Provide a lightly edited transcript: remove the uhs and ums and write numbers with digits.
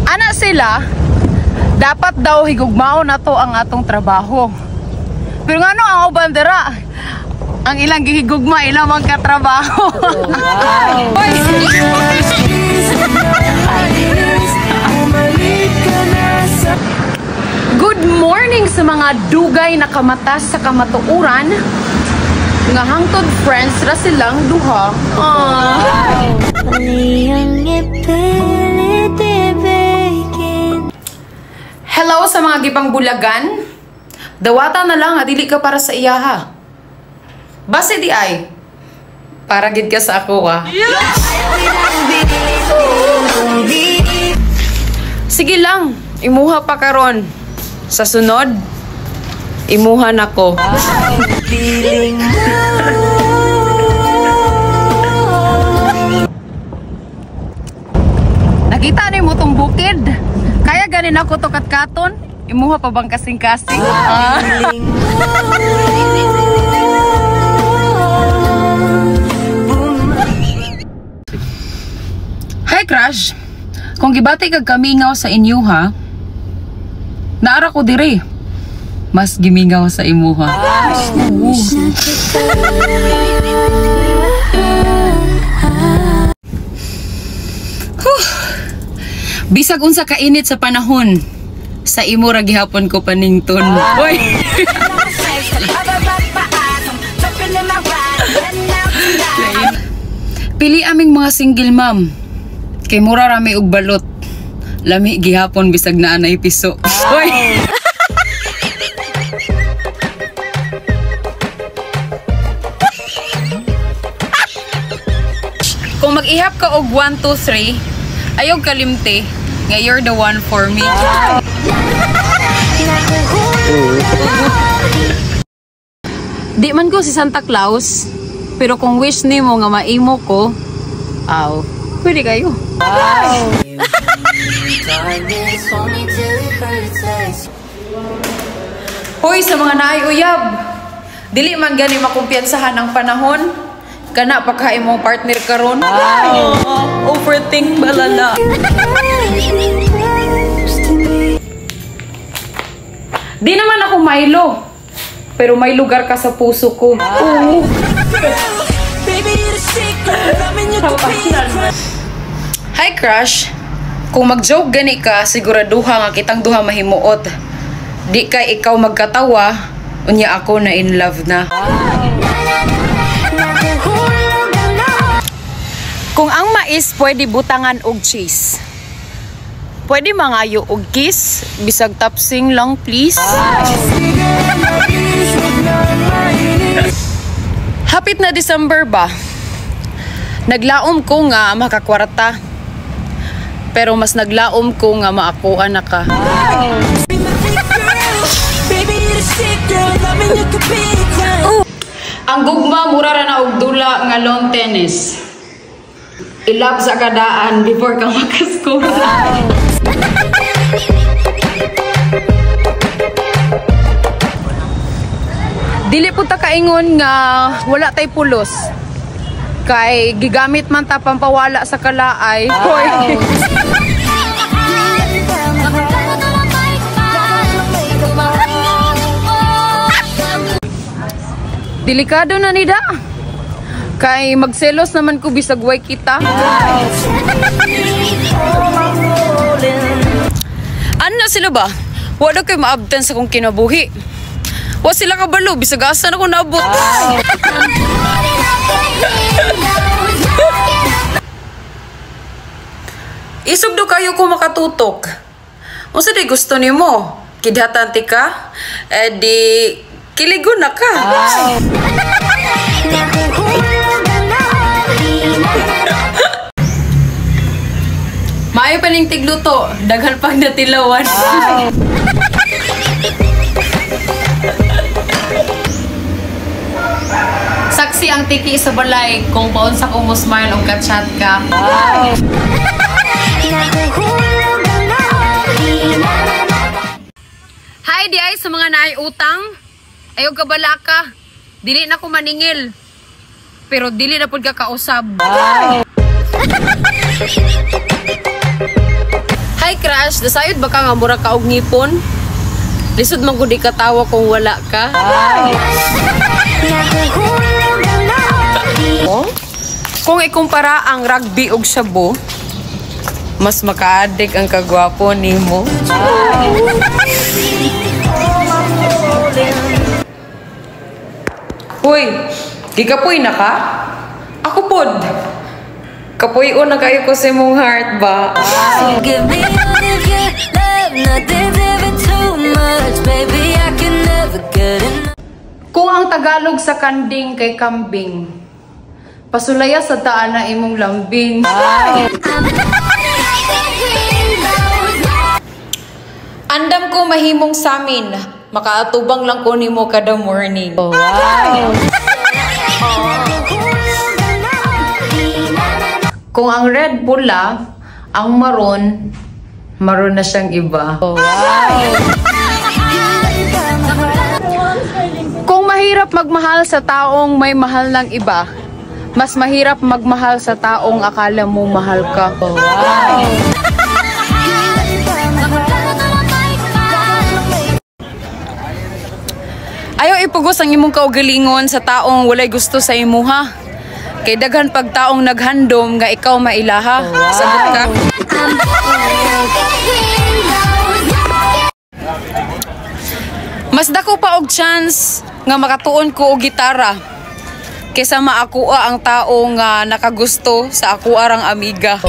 Ana sila, dapat daw higugmao na to ang atong trabaho. Pero nga ang bandera, ang ilang gihigugma, ilang magkatrabaho. Wow. Good morning sa mga dugay na kamatas sa kamatuuran. Nga hangtod friends ra silang duha. Hello sa mga gibang bulagan. Dawata na lang dili ka para sa iyaha. Base di ay para gid ka sa ako Sige lang, imuha pa karon. Sa sunod, imuha nako. Nakita ni mo tong bukid. Kaya ganin ako to katkaton. Imuha pa bang kasing-kasing? Hi crush. Kung gibati kag kamingaw sa inyo ha, naara ko dire. Mas gimingaw sa imuha. Bisag unsa kainit sa panahon, sa imo ra gihapon ko panington. Oy. Pili aming mga single mom. Kay mura rami og balot. Lami gihapon bisag naa nay piso. Oy. Kung mag-ihap ka og 1 2 3, ayog kalimte nga you're the one for me. Di man ko si Santa Claus, pero kung wish nimo nga maimo ko, pwede kayo. Hoy sa mga naay uyab, dili man gani makumpiyansahan ang panahon. Kana pa ka imong partner karon. Overthink balala. Di naman ako Milo, pero may lugar ka sa puso ko. Hi crush. Kung mag-joke gani ka, siguraduha nga kitang duha mahimuot. Di kay ikaw magkatawa, unya ako na in love na. Kung ang mais pwede butangan og cheese, pwede mangayo og kiss, bisag tapsing lang please. Hapit na December ba? Naglaom ko nga makakwarta, pero mas naglaom ko nga maakuha na ka. Ang gugma mura ra na og dula nga lawn tennis. Ilab sa kadaan before ka makaskura. Dili po ta kaingon nga wala tay pulos. Kay gigamit man ta pampawala sa kalaay. Delikado na nida. Kay magselos naman ko bisag way kita. Ano na sila ba? Wala kayo maabtan sa kong kinabuhi. Wa sila kabalo, bisag asa na ko naabot. Isog do kayo ko makatutok. Unsa day gusto nimo? Kidhatan ti ka? Di kiligo na ka. Maayo pa ning tigluto, daghan pang natilawan. Saksi ang tiki sa balay kung paunsa ko mo smile o ka-chat ka. Hi di ay sa mga naay utang. Ayaw ka balaka. Dili na ko maningil. Pero dili na pud ka kausab. Hi crush, nasayod ba ka nga mura ka og ngipon? Lisod man gud katawa kung wala ka. Kung ikumpara ang rugby og shabu, mas makaadik ang kagwapo nimo. Hoy, gikapoy na ka? Ako pod. Kapuy-o na kayo ko sa imong heart ba? Kung ang Tagalog sa kanding kay kambing, pasulaya sa taan na imong lambing. Andam ko mahimong samin, makaatubang lang ko nimo kada morning. Kung ang red pula, ang maroon, maroon na siyang iba. Kung mahirap magmahal sa taong may mahal ng iba, mas mahirap magmahal sa taong akala mo mahal ka. Ayaw ipugos ang imong kaugalingon sa taong walay gusto sa imuha. Kay daghan pag taong naghandom nga ikaw mailaha. Sagot ka. Mas dako pa og chance nga makatuon ko og gitara kaysa maakua ang tao nga nakagusto sa ako arang amiga.